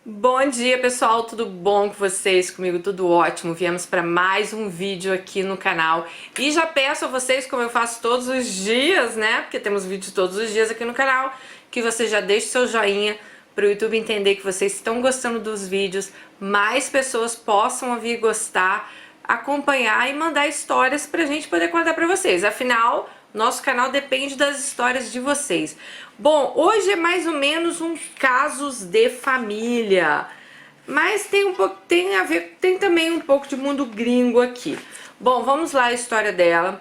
Bom dia, pessoal, tudo bom com vocês? Comigo tudo ótimo. Viemos para mais um vídeo aqui no canal e já peço a vocês, como eu faço todos os dias, né? Porque temos vídeos todos os dias aqui no canal, que você já deixe seu joinha para o YouTube entender que vocês estão gostando dos vídeos, mais pessoas possam vir gostar, acompanhar e mandar histórias pra gente poder contar pra vocês. Afinal, nosso canal depende das histórias de vocês. Bom, hoje é mais ou menos uns casos de família, mas tem um pouco, tem a ver, tem também um pouco de mundo gringo aqui. Bom, vamos lá a história dela.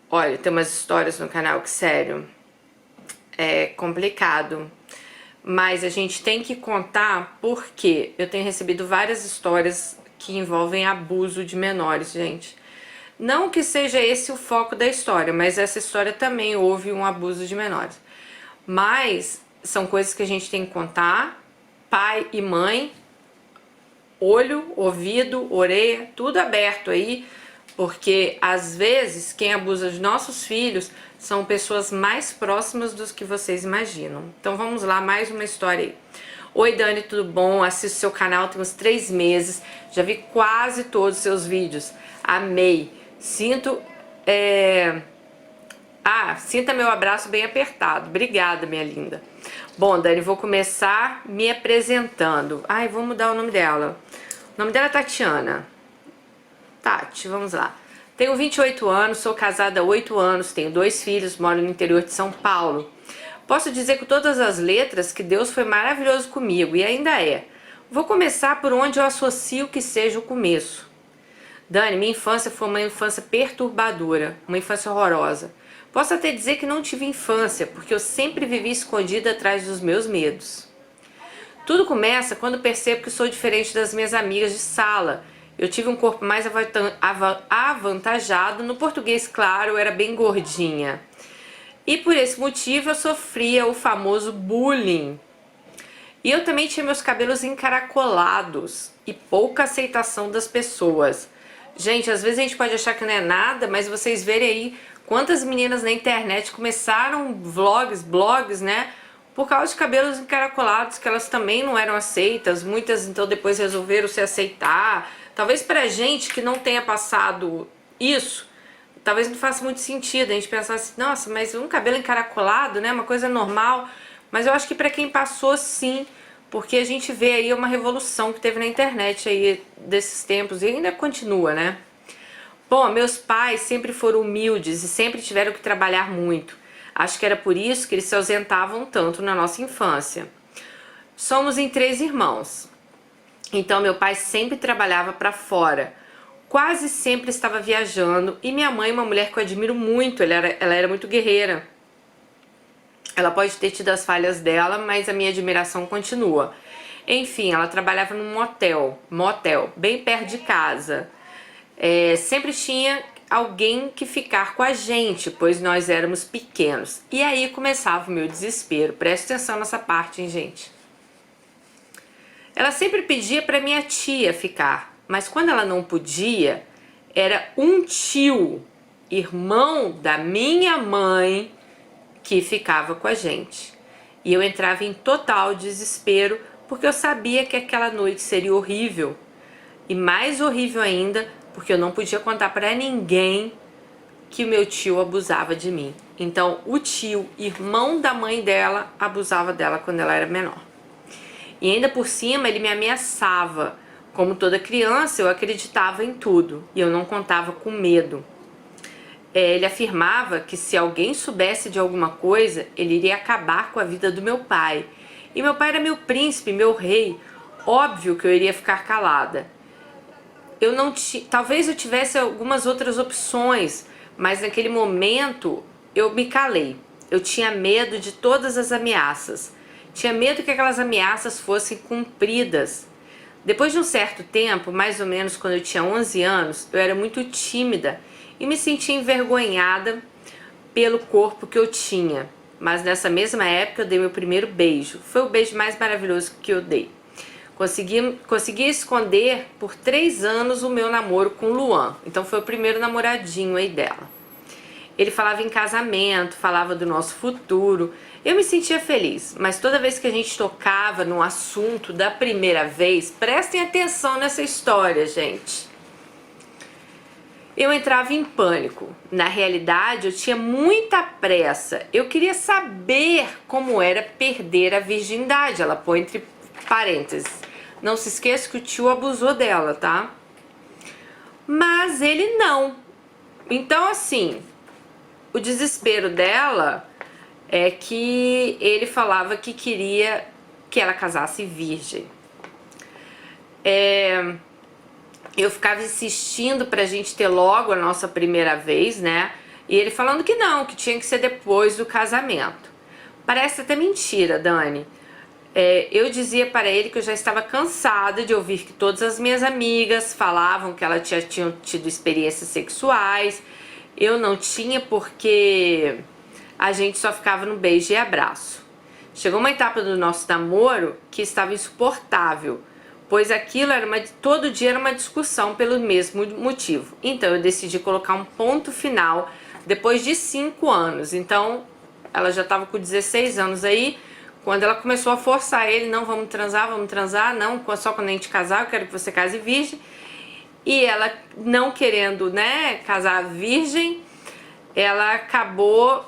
Olha, tem umas histórias no canal que, sério, é complicado. Mas a gente tem que contar porque eu tenho recebido várias histórias que envolvem abuso de menores, gente. Não que seja esse o foco da história, mas essa história também houve um abuso de menores. Mas são coisas que a gente tem que contar, pai e mãe, olho, ouvido, orelha, tudo aberto aí, porque às vezes quem abusa de nossos filhos são pessoas mais próximas dos que vocês imaginam. Então vamos lá, mais uma história aí. Oi Dani, tudo bom? Assisto seu canal tem uns 3 meses, já vi quase todos os seus vídeos, amei. Sinta meu abraço bem apertado. Obrigada, minha linda. Bom, Dani, vou começar me apresentando. Ai, vou mudar o nome dela. O nome dela é Tatiana. Tati, vamos lá. Tenho 28 anos, sou casada há 8 anos, tenho 2 filhos, moro no interior de São Paulo. Posso dizer com todas as letras que Deus foi maravilhoso comigo e ainda é. Vou começar por onde eu associo que seja o começo. Dani, minha infância foi uma infância perturbadora, uma infância horrorosa. Posso até dizer que não tive infância, porque eu sempre vivi escondida atrás dos meus medos. Tudo começa quando percebo que sou diferente das minhas amigas de sala. Eu tive um corpo mais avantajado, no português claro, eu era bem gordinha. E por esse motivo eu sofria o famoso bullying. E eu também tinha meus cabelos encaracolados e pouca aceitação das pessoas. Gente, às vezes a gente pode achar que não é nada, mas vocês verem aí quantas meninas na internet começaram blogs, né? Por causa de cabelos encaracolados, que elas também não eram aceitas. Muitas então depois resolveram se aceitar. Talvez pra gente que não tenha passado isso, talvez não faça muito sentido a gente pensar assim, nossa, mas um cabelo encaracolado, né? Uma coisa normal. Mas eu acho que pra quem passou, sim. Porque a gente vê aí uma revolução que teve na internet aí desses tempos e ainda continua, né? Bom, meus pais sempre foram humildes e sempre tiveram que trabalhar muito. Acho que era por isso que eles se ausentavam tanto na nossa infância. Somos em 3 irmãos. Então meu pai sempre trabalhava para fora. Quase sempre estava viajando e minha mãe, uma mulher que eu admiro muito, ela era muito guerreira. Ela pode ter tido as falhas dela, mas a minha admiração continua. Enfim, ela trabalhava num motel, bem perto de casa. Sempre tinha alguém que ficar com a gente, pois nós éramos pequenos. E aí começava o meu desespero. Presta atenção nessa parte, hein, gente? Ela sempre pedia para minha tia ficar, mas quando ela não podia, era um tio, irmão da minha mãe, que ficava com a gente. E eu entrava em total desespero porque eu sabia que aquela noite seria horrível. E mais horrível ainda porque eu não podia contar para ninguém que o meu tio abusava de mim. Então o tio, irmão da mãe dela, abusava dela quando ela era menor. E ainda por cima ele me ameaçava. Como toda criança eu acreditava em tudo e eu não contava com medo. Ele afirmava que se alguém soubesse de alguma coisa, ele iria acabar com a vida do meu pai. E meu pai era meu príncipe, meu rei. Óbvio que eu iria ficar calada. Talvez eu tivesse algumas outras opções, mas naquele momento eu me calei. Eu tinha medo de todas as ameaças. Tinha medo que aquelas ameaças fossem cumpridas. Depois de um certo tempo, mais ou menos quando eu tinha 11 anos, eu era muito tímida e me sentia envergonhada pelo corpo que eu tinha. Mas nessa mesma época eu dei meu primeiro beijo. Foi o beijo mais maravilhoso que eu dei. Consegui esconder por 3 anos o meu namoro com o Luan. Então foi o primeiro namoradinho aí dela. Ele falava em casamento, falava do nosso futuro. Eu me sentia feliz, mas toda vez que a gente tocava no assunto da primeira vez, prestem atenção nessa história, gente. Eu entrava em pânico. Na realidade, eu tinha muita pressa. Eu queria saber como era perder a virgindade. Ela põe entre parênteses. Não se esqueça que o tio abusou dela, tá? Mas ele não. Então, assim, o desespero dela é que ele falava que queria que ela casasse virgem. Eu ficava insistindo pra gente ter logo a nossa primeira vez, né? E ele falando que não, que tinha que ser depois do casamento. Parece até mentira, Dani. Eu dizia para ele que eu já estava cansada de ouvir que todas as minhas amigas falavam que elas tinham tido experiências sexuais. Eu não tinha, porque a gente só ficava no beijo e abraço. Chegou uma etapa do nosso namoro que estava insuportável, pois aquilo todo dia era uma discussão pelo mesmo motivo. Então eu decidi colocar um ponto final depois de 5 anos. Então ela já estava com 16 anos aí, quando ela começou a forçar ele: não, vamos transar, não, só quando a gente casar, eu quero que você case virgem. E ela, não querendo, né, casar virgem, ela acabou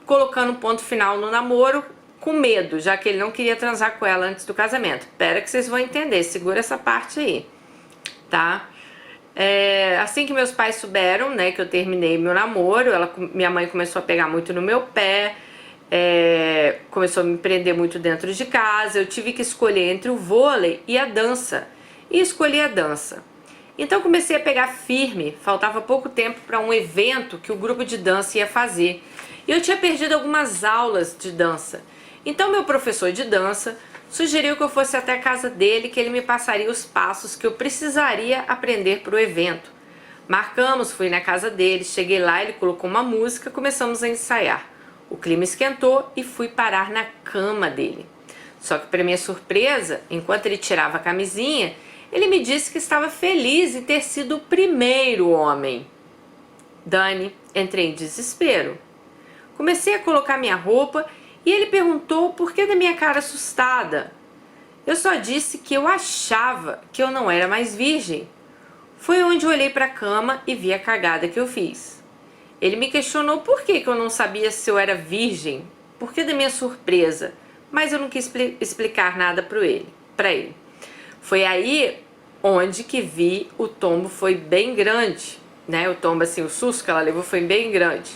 colocando um ponto final no namoro, com medo, já que ele não queria transar com ela antes do casamento. Espera que vocês vão entender, segura essa parte aí, tá? Assim que meus pais souberam, né, que eu terminei meu namoro, minha mãe começou a pegar muito no meu pé, começou a me prender muito dentro de casa. Eu tive que escolher entre o vôlei e a dança, e escolhi a dança. Então comecei a pegar firme, faltava pouco tempo para um evento que o grupo de dança ia fazer. E eu tinha perdido algumas aulas de dança. Então meu professor de dança sugeriu que eu fosse até a casa dele, que ele me passaria os passos que eu precisaria aprender para o evento. Marcamos, fui na casa dele, cheguei lá, ele colocou uma música, começamos a ensaiar. O clima esquentou e fui parar na cama dele. Só que, para minha surpresa, enquanto ele tirava a camisinha, ele me disse que estava feliz em ter sido o primeiro homem. Dani, entrei em desespero. Comecei a colocar minha roupa e ele perguntou por que da minha cara assustada. Eu só disse que eu achava que eu não era mais virgem. Foi onde eu olhei para a cama e vi a cagada que eu fiz. Ele me questionou por que eu não sabia se eu era virgem, por que da minha surpresa, mas eu não quis explicar nada para ele. Foi aí onde que vi o tombo foi bem grande, né? O tombo, assim, o susto que ela levou foi bem grande.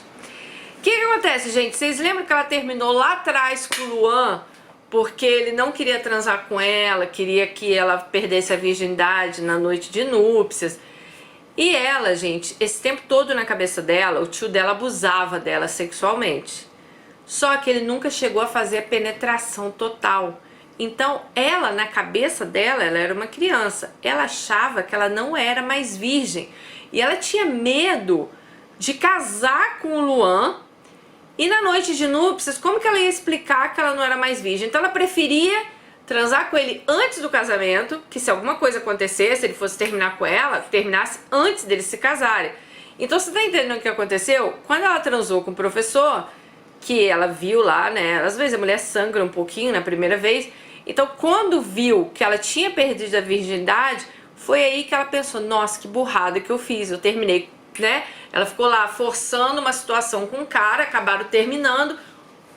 O que acontece, gente? Vocês lembram que ela terminou lá atrás com o Luan porque ele não queria transar com ela, queria que ela perdesse a virgindade na noite de núpcias? E ela, gente, esse tempo todo na cabeça dela, o tio dela abusava dela sexualmente. Só que ele nunca chegou a fazer a penetração total. Então, ela, na cabeça dela, ela era uma criança. Ela achava que ela não era mais virgem. E ela tinha medo de casar com o Luan. E na noite de núpcias, como que ela ia explicar que ela não era mais virgem? Então, ela preferia transar com ele antes do casamento, que se alguma coisa acontecesse, ele fosse terminar com ela, terminasse antes deles se casarem. Então, você tá entendendo o que aconteceu? Quando ela transou com o professor, que ela viu lá, né? Às vezes a mulher sangra um pouquinho na primeira vez. Então, quando viu que ela tinha perdido a virgindade, foi aí que ela pensou: nossa, que burrada que eu fiz, eu terminei, né? Ela ficou lá forçando uma situação com o cara, acabaram terminando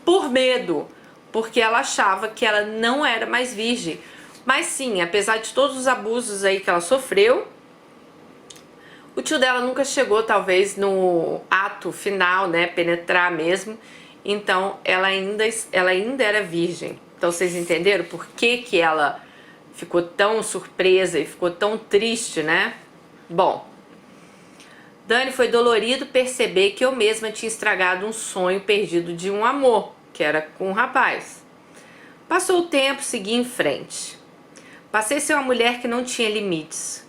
por medo, porque ela achava que ela não era mais virgem. Mas sim, apesar de todos os abusos aí que ela sofreu, o tio dela nunca chegou, talvez, no ato final, né? Penetrar mesmo. Então, ela ainda era virgem. Então, vocês entenderam por que ela ficou tão surpresa e ficou tão triste, né? Bom, Dani, foi dolorido perceber que eu mesma tinha estragado um sonho perdido de um amor, que era com um rapaz. Passou o tempo, segui em frente. Passei a ser uma mulher que não tinha limites.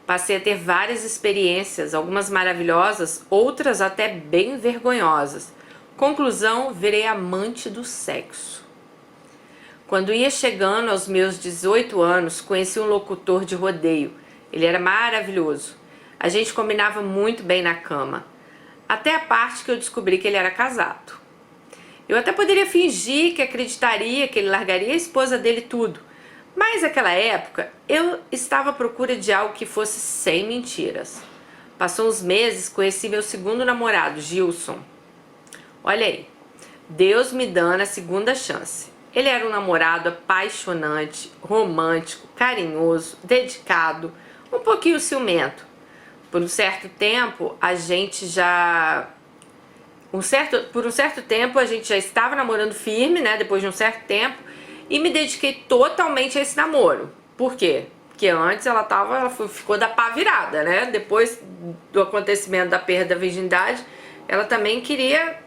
Passei a ter várias experiências, algumas maravilhosas, outras até bem vergonhosas. Conclusão, virei amante do sexo. Quando ia chegando aos meus 18 anos, conheci um locutor de rodeio. Ele era maravilhoso. A gente combinava muito bem na cama. até a parte que eu descobri que ele era casado. Eu até poderia fingir que acreditaria que ele largaria a esposa dele tudo, mas naquela época eu estava à procura de algo que fosse sem mentiras. Passou uns meses, conheci meu segundo namorado, Gilson. Olha aí, Deus me dando a segunda chance. Ele era um namorado apaixonante, romântico, carinhoso, dedicado, um pouquinho ciumento. Por um certo tempo, por um certo tempo a gente já estava namorando firme, né? Depois de um certo tempo, e me dediquei totalmente a esse namoro. Por quê? Porque antes ela ficou da pá virada, né? Depois do acontecimento da perda da virgindade, ela também queria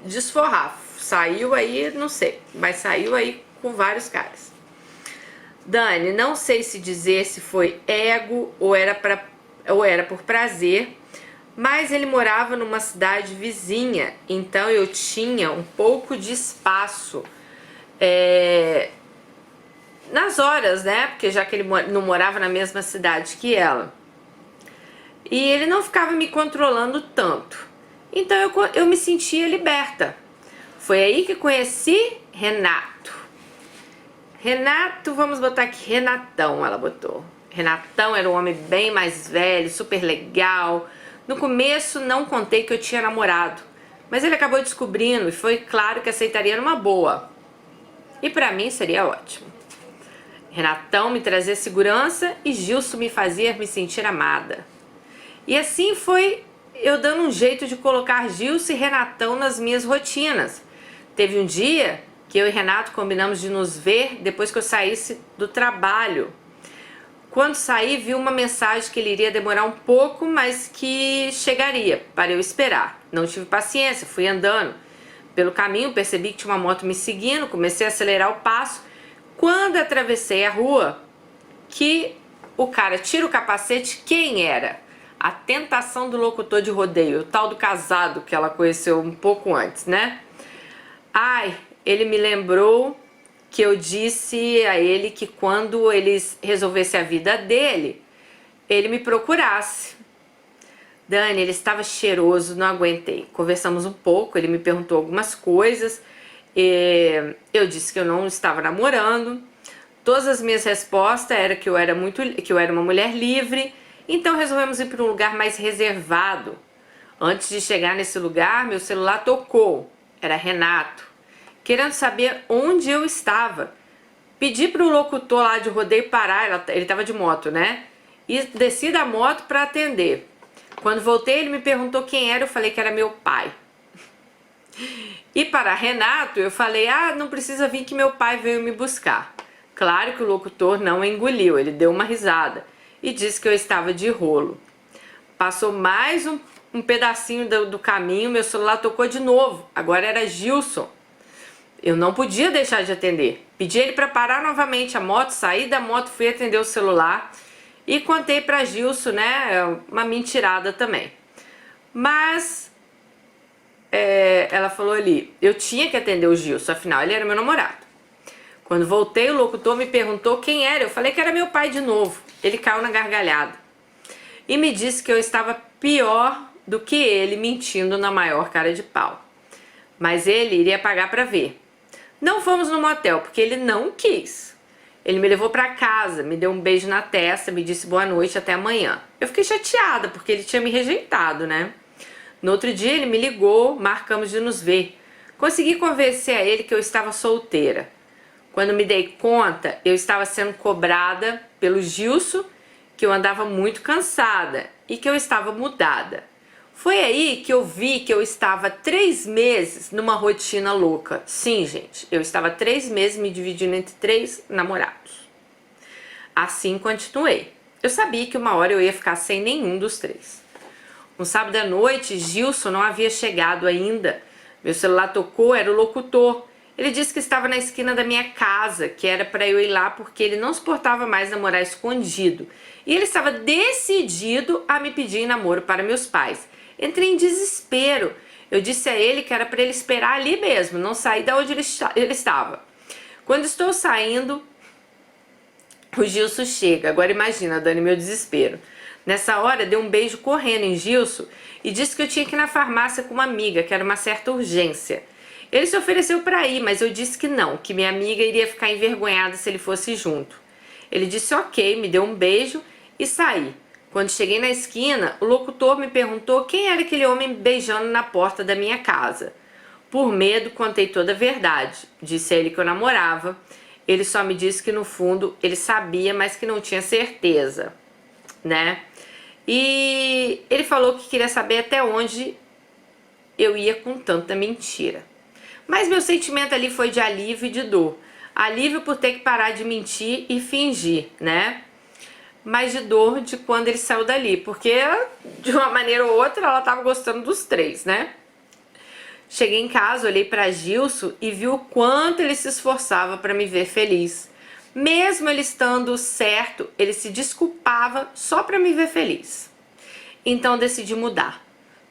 desforrar. Saiu aí, não sei, mas saiu aí com vários caras. Dani, não sei se dizer se foi ego ou era por prazer, mas ele morava numa cidade vizinha, então eu tinha um pouco de espaço nas horas, né? Porque já que ele não morava na mesma cidade que ela. E ele não ficava me controlando tanto. Então eu me sentia liberta. Foi aí que conheci Renato. Renato, vamos botar aqui, Renatão, ela botou. Renatão era um homem bem mais velho, super legal. No começo não contei que eu tinha namorado, mas ele acabou descobrindo e foi claro que aceitaria numa boa. E pra mim seria ótimo. Renatão me trazia segurança e Gilson me fazia me sentir amada. E assim foi eu dando um jeito de colocar Gilson e Renatão nas minhas rotinas. Teve um dia que eu e Renato combinamos de nos ver depois que eu saísse do trabalho. Quando saí, vi uma mensagem que ele iria demorar um pouco, mas que chegaria para eu esperar. Não tive paciência, fui andando. Pelo caminho, percebi que tinha uma moto me seguindo, comecei a acelerar o passo. Quando atravessei a rua, que o cara tira o capacete, quem era? A tentação do locutor de rodeio, o tal do casado que ela conheceu um pouco antes, né? Ai, ele me lembrou que eu disse a ele que quando ele resolvesse a vida dele, ele me procurasse. Dani, ele estava cheiroso, não aguentei. Conversamos um pouco, ele me perguntou algumas coisas. Eu disse que eu não estava namorando. Todas as minhas respostas eram que eu era uma mulher livre. Então resolvemos ir para um lugar mais reservado. Antes de chegar nesse lugar, meu celular tocou. Era Renato, querendo saber onde eu estava. Pedi para o locutor lá de rodeio parar, ele estava de moto, né? E desci da moto para atender. Quando voltei, ele me perguntou quem era, eu falei que era meu pai. E para Renato, eu falei, não precisa vir que meu pai veio me buscar. Claro que o locutor não engoliu, ele deu uma risada e disse que eu estava de rolo. Passou mais um pedacinho do caminho, meu celular tocou de novo, agora era Gilson. Eu não podia deixar de atender. Pedi ele para parar novamente a moto, saí da moto, fui atender o celular e contei para Gilson, né, uma mentirada também. Mas ela falou ali, eu tinha que atender o Gilson, afinal ele era meu namorado. Quando voltei, o locutor me perguntou quem era, eu falei que era meu pai de novo. Ele caiu na gargalhada e me disse que eu estava pior do que ele, mentindo na maior cara de pau. Mas ele iria pagar para ver. Não fomos no motel, porque ele não quis. Ele me levou para casa, me deu um beijo na testa, me disse boa noite, até amanhã. Eu fiquei chateada, porque ele tinha me rejeitado, né? No outro dia ele me ligou, marcamos de nos ver. Consegui convencer a ele que eu estava solteira. Quando me dei conta, eu estava sendo cobrada pelo Gilson, que eu andava muito cansada e que eu estava mudada. Foi aí que eu vi que eu estava 3 meses numa rotina louca. Sim, gente, eu estava 3 meses me dividindo entre 3 namorados. Assim continuei. Eu sabia que uma hora eu ia ficar sem nenhum dos 3. Um sábado à noite, Gilson não havia chegado ainda. Meu celular tocou, era o locutor. Ele disse que estava na esquina da minha casa, que era para eu ir lá porque ele não suportava mais namorar escondido. E ele estava decidido a me pedir em namoro para meus pais. Entrei em desespero. Eu disse a ele que era para ele esperar ali mesmo, não sair de onde ele estava. Quando estou saindo, o Gilson chega. Agora imagina, Dani, meu desespero. Nessa hora, dei um beijo correndo em Gilson e disse que eu tinha que ir na farmácia com uma amiga, que era uma certa urgência. Ele se ofereceu para ir, mas eu disse que não, que minha amiga iria ficar envergonhada se ele fosse junto. Ele disse ok, me deu um beijo e saí. Quando cheguei na esquina, o locutor me perguntou quem era aquele homem beijando na porta da minha casa. Por medo, contei toda a verdade. Disse a ele que eu namorava. Ele só me disse que no fundo ele sabia, mas que não tinha certeza, né? E ele falou que queria saber até onde eu ia com tanta mentira. Mas meu sentimento ali foi de alívio e de dor. Alívio por ter que parar de mentir e fingir, né? Mas de dor de quando ele saiu dali, porque de uma maneira ou outra ela tava gostando dos três, né? Cheguei em casa, olhei para Gilson e vi o quanto ele se esforçava para me ver feliz. Mesmo ele estando certo, ele se desculpava só para me ver feliz. Então decidi mudar.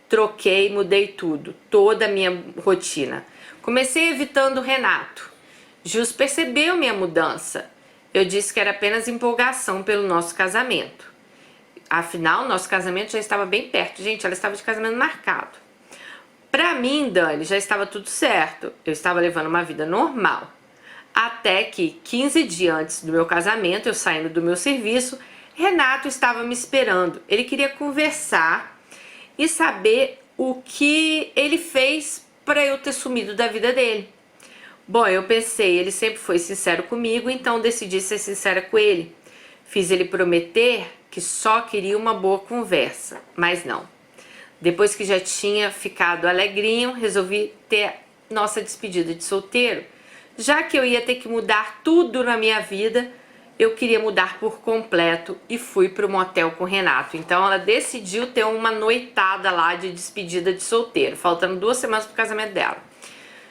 Troquei, mudei tudo, toda a minha rotina. Comecei evitando o Renato. Gilson percebeu minha mudança. Eu disse que era apenas empolgação pelo nosso casamento. Afinal, nosso casamento já estava bem perto. Gente, ela estava de casamento marcado. Pra mim, Dani, já estava tudo certo. Eu estava levando uma vida normal. Até que, 15 dias antes do meu casamento, eu saindo do meu serviço, Renato estava me esperando. Ele queria conversar e saber o que ele fez para eu ter sumido da vida dele. Bom, eu pensei, ele sempre foi sincero comigo, então decidi ser sincera com ele. Fiz ele prometer que só queria uma boa conversa, mas não. Depois que já tinha ficado alegrinho, resolvi ter nossa despedida de solteiro. Já que eu ia ter que mudar tudo na minha vida, eu queria mudar por completo e fui pro motel com o Renato. Então ela decidiu ter uma noitada lá de despedida de solteiro, faltando 2 semanas pro casamento dela.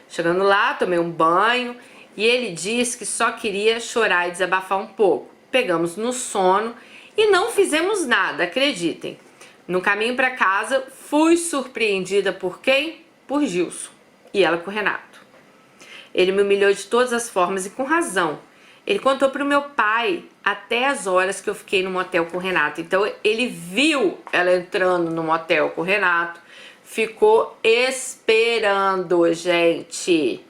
Chegando lá, tomei um banho e ele disse que só queria chorar e desabafar um pouco. Pegamos no sono e não fizemos nada, acreditem. No caminho para casa, fui surpreendida por quem? Por Gilson e ela com o Renato. Ele me humilhou de todas as formas e com razão. Ele contou pro meu pai até as horas que eu fiquei no motel com o Renato. Então ele viu ela entrando no motel com o Renato, ficou esperando, gente.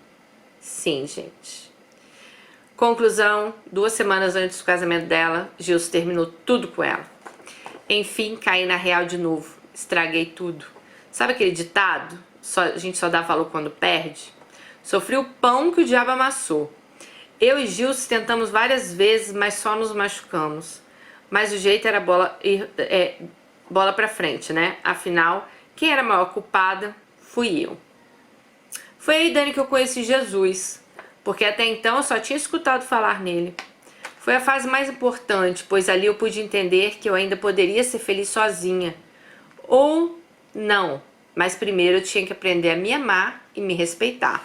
Sim, gente. Conclusão, 2 semanas antes do casamento dela, Gilson terminou tudo com ela. Enfim, caí na real de novo, estraguei tudo. Sabe aquele ditado? A gente só dá valor quando perde? Sofri o pão que o diabo amassou. Eu e Gilson tentamos várias vezes, mas só nos machucamos. Mas o jeito era bola pra frente, né? Afinal, quem era a maior culpada fui eu. Foi aí, Dani, que eu conheci Jesus, porque até então eu só tinha escutado falar nele. Foi a fase mais importante, pois ali eu pude entender que eu ainda poderia ser feliz sozinha. Ou não, mas primeiro eu tinha que aprender a me amar e me respeitar.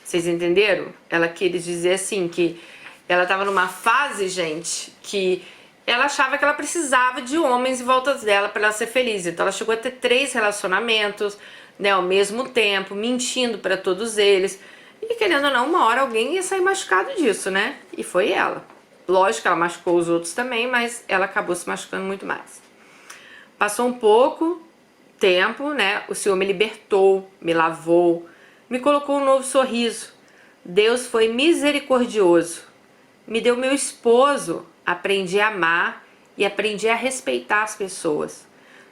Vocês entenderam? Ela queria dizer assim, que ela estava numa fase, gente, que ela achava que ela precisava de homens em volta dela para ela ser feliz. Então ela chegou a ter 3 relacionamentos, né, ao mesmo tempo, mentindo para todos eles. E querendo ou não, uma hora alguém ia sair machucado disso, né? E foi ela. Lógico que ela machucou os outros também, mas ela acabou se machucando muito mais. Passou um pouco tempo, né? O Senhor me libertou, me lavou, me colocou um novo sorriso. Deus foi misericordioso. Me deu meu esposo. Aprendi a amar e aprendi a respeitar as pessoas.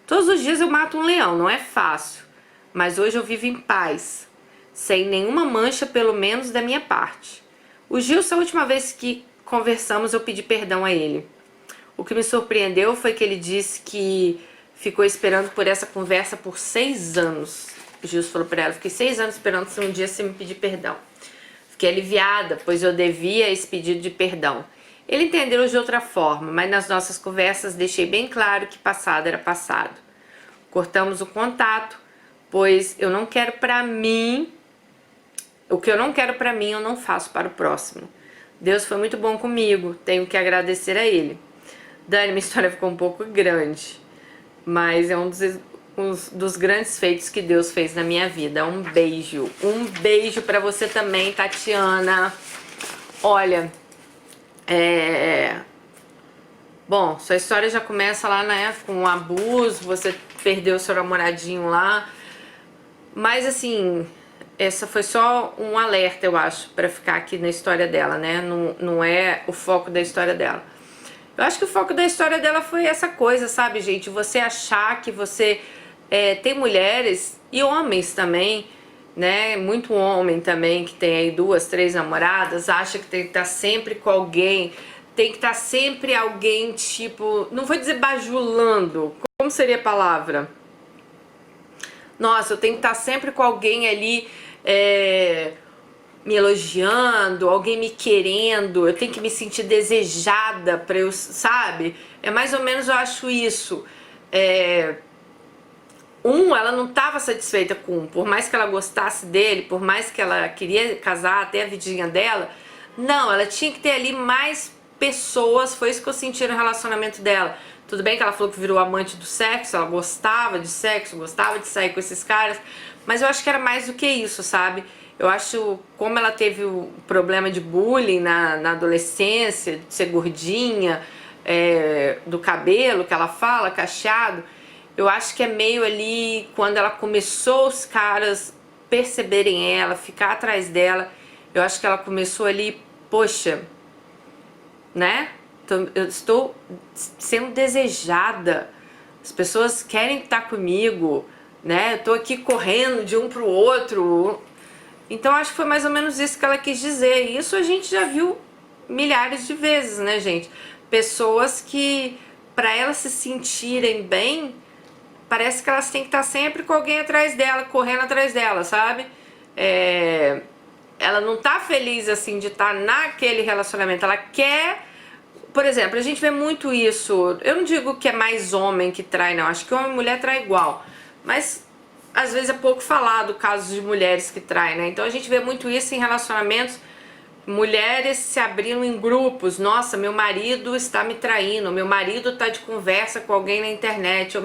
Todos os dias eu mato um leão, não é fácil. Mas hoje eu vivo em paz, sem nenhuma mancha, pelo menos da minha parte. O Gilson, a última vez que conversamos, eu pedi perdão a ele. O que me surpreendeu foi que ele disse que ficou esperando por essa conversa por 6 anos. O Gilson falou pra ela, fiquei 6 anos esperando se um dia você me pedir perdão. Fiquei aliviada, pois eu devia esse pedido de perdão. Ele entendeu de outra forma, mas nas nossas conversas deixei bem claro que passado era passado. Cortamos o contato, pois eu não quero pra mim, o que eu não quero pra mim eu não faço para o próximo. Deus foi muito bom comigo, tenho que agradecer a ele. Dani, minha história ficou um pouco grande, mas é um dos grandes feitos que Deus fez na minha vida. Um beijo pra você também, Tatiana. Olha, Bom, sua história já começa lá, né, com um abuso, você perdeu seu namoradinho lá. Mas assim, essa foi só um alerta, eu acho, pra ficar aqui na história dela, né? Não é o foco da história dela. Eu acho que o foco da história dela foi essa coisa, sabe, gente? Você achar que você tem mulheres e homens também, né? Muito homem também que tem aí 2, 3 namoradas, acha que tem que estar sempre com alguém, tem que estar sempre alguém, tipo, não vou dizer bajulando, como seria a palavra? Nossa, eu tenho que estar sempre com alguém ali me elogiando, alguém me querendo, eu tenho que me sentir desejada pra eu, sabe? É mais ou menos, eu acho isso. Ela não estava satisfeita com um, por mais que ela gostasse dele, por mais que ela queria casar, até a vidinha dela, não, ela tinha que ter ali mais pessoas, foi isso que eu senti no relacionamento dela. Tudo bem que ela falou que virou amante do sexo, ela gostava de sexo, gostava de sair com esses caras, mas eu acho que era mais do que isso, sabe? Eu acho, como ela teve o problema de bullying na adolescência, de ser gordinha, do cabelo que ela fala, cacheado, eu acho que é meio ali quando ela começou os caras perceberem ela, ficar atrás dela, eu acho que ela começou ali, poxa, né? Eu estou sendo desejada, as pessoas querem estar comigo, né? Eu tô aqui correndo de um pro outro. Então acho que foi mais ou menos isso que ela quis dizer. E isso a gente já viu milhares de vezes, né, gente? Pessoas que, para elas se sentirem bem, parece que elas têm que estar sempre com alguém atrás dela, correndo atrás dela, sabe? Ela não tá feliz assim de estar naquele relacionamento, ela quer. Por exemplo, a gente vê muito isso. Eu não digo que é mais homem que trai, não. Acho que homem e mulher trai igual. Mas às vezes é pouco falado casos de mulheres que traem, né? Então a gente vê muito isso em relacionamentos. Mulheres se abrindo em grupos. Nossa, meu marido está me traindo. Meu marido está de conversa com alguém na internet.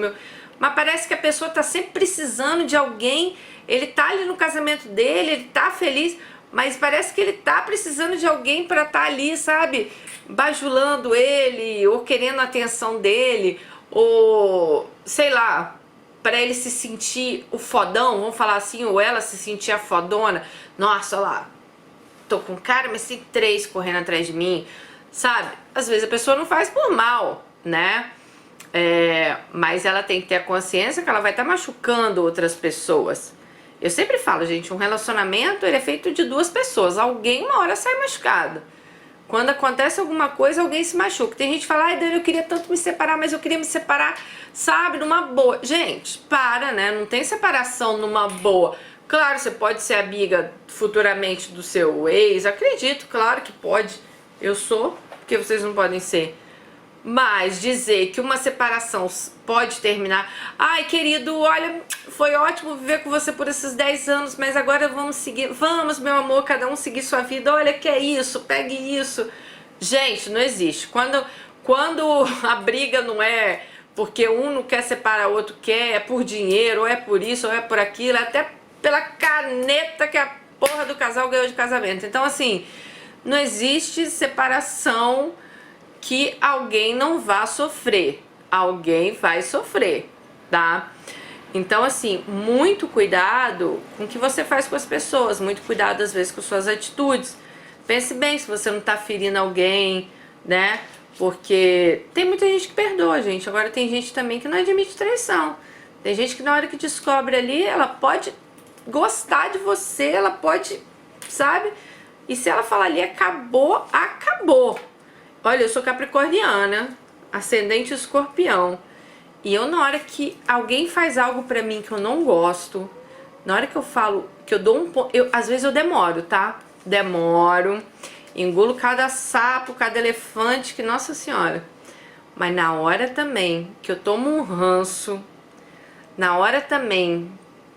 Mas parece que a pessoa está sempre precisando de alguém. Ele tá ali no casamento dele, ele tá feliz, mas parece que ele tá precisando de alguém para estar ali, sabe? Bajulando ele, ou querendo a atenção dele, ou sei lá, para ele se sentir o fodão, vamos falar assim, ou ela se sentir a fodona. Nossa, olha lá, tô com um cara, mas tem 3 correndo atrás de mim, sabe? Às vezes a pessoa não faz por mal, né? Mas ela tem que ter a consciência que ela vai estar machucando outras pessoas. Eu sempre falo, gente, um relacionamento ele é feito de 2 pessoas. Alguém uma hora sai machucado. Quando acontece alguma coisa, alguém se machuca. Tem gente que fala, ai, Dani, eu queria tanto me separar, mas eu queria me separar, sabe, numa boa. Gente, para, né? Não tem separação numa boa. Claro, você pode ser amiga futuramente do seu ex, acredito, claro que pode. Eu sou, porque vocês não podem ser. Mas dizer que uma separação pode terminar, ai querido, olha, foi ótimo viver com você por esses 10 anos, mas agora vamos seguir, vamos meu amor, cada um seguir sua vida, olha que é isso, pegue isso. Gente, não existe. Quando a briga não é porque um não quer separar, o outro quer, é por dinheiro, ou é por isso, ou é por aquilo, é até pela caneta que a porra do casal ganhou de casamento. Então assim, não existe separação que alguém não vá sofrer. Alguém vai sofrer, tá? Então, assim, muito cuidado com o que você faz com as pessoas, muito cuidado às vezes com suas atitudes. Pense bem se você não tá ferindo alguém, né? Porque tem muita gente que perdoa, gente. Agora tem gente também que não admite traição. Tem gente que na hora que descobre ali, ela pode gostar de você, ela pode, sabe? E se ela falar ali, acabou, acabou. Olha, eu sou capricorniana, ascendente escorpião. E eu, na hora que alguém faz algo pra mim que eu não gosto, na hora que eu falo, que eu dou um ponto, às vezes eu demoro, tá? Demoro, engulo cada sapo, cada elefante, que nossa senhora. Mas na hora também que eu tomo um ranço, na hora também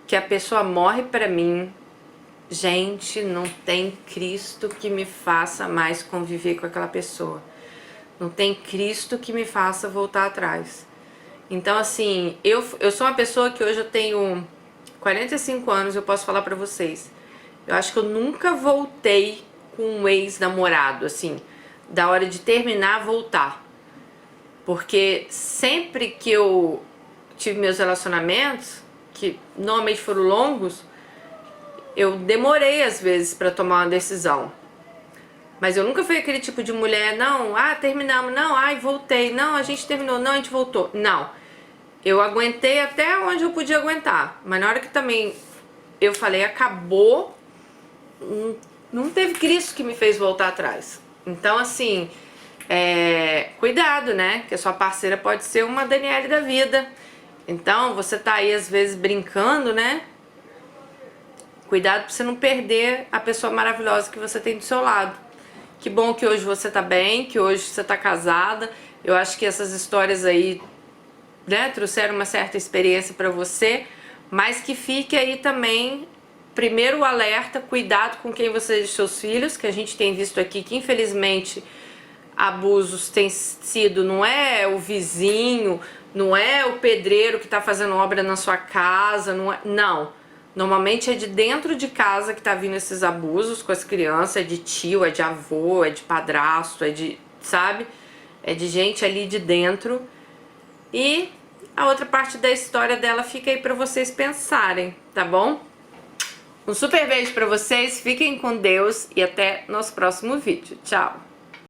que a pessoa morre pra mim, gente, não tem Cristo que me faça mais conviver com aquela pessoa. Não tem Cristo que me faça voltar atrás. Então, assim, eu sou uma pessoa que hoje eu tenho 45 anos, eu posso falar pra vocês. Eu acho que eu nunca voltei com um ex-namorado, assim, da hora de terminar, voltar. Porque sempre que eu tive meus relacionamentos, que normalmente foram longos, eu demorei às vezes pra tomar uma decisão. Mas eu nunca fui aquele tipo de mulher, não, terminamos, não, voltei, não, a gente terminou, não, a gente voltou. Não. Eu aguentei até onde eu podia aguentar. Mas na hora que também eu falei, acabou, não teve Cristo que me fez voltar atrás. Então, assim, cuidado, né? Que a sua parceira pode ser uma Daniele da vida. Então, você tá aí às vezes brincando, né? Cuidado pra você não perder a pessoa maravilhosa que você tem do seu lado. Que bom que hoje você tá bem, que hoje você tá casada. Eu acho que essas histórias aí, né, trouxeram uma certa experiência pra você, mas que fique aí também, primeiro o alerta, cuidado com quem você deixa seus filhos, que a gente tem visto aqui que infelizmente abusos tem sido, não é o vizinho, não é o pedreiro que tá fazendo obra na sua casa, não. Normalmente é de dentro de casa que tá vindo esses abusos com as crianças, é de tio, é de avô, é de padrasto, é de, sabe? É de gente ali de dentro. E a outra parte da história dela fica aí pra vocês pensarem, tá bom? Um super beijo pra vocês, fiquem com Deus e até nosso próximo vídeo. Tchau!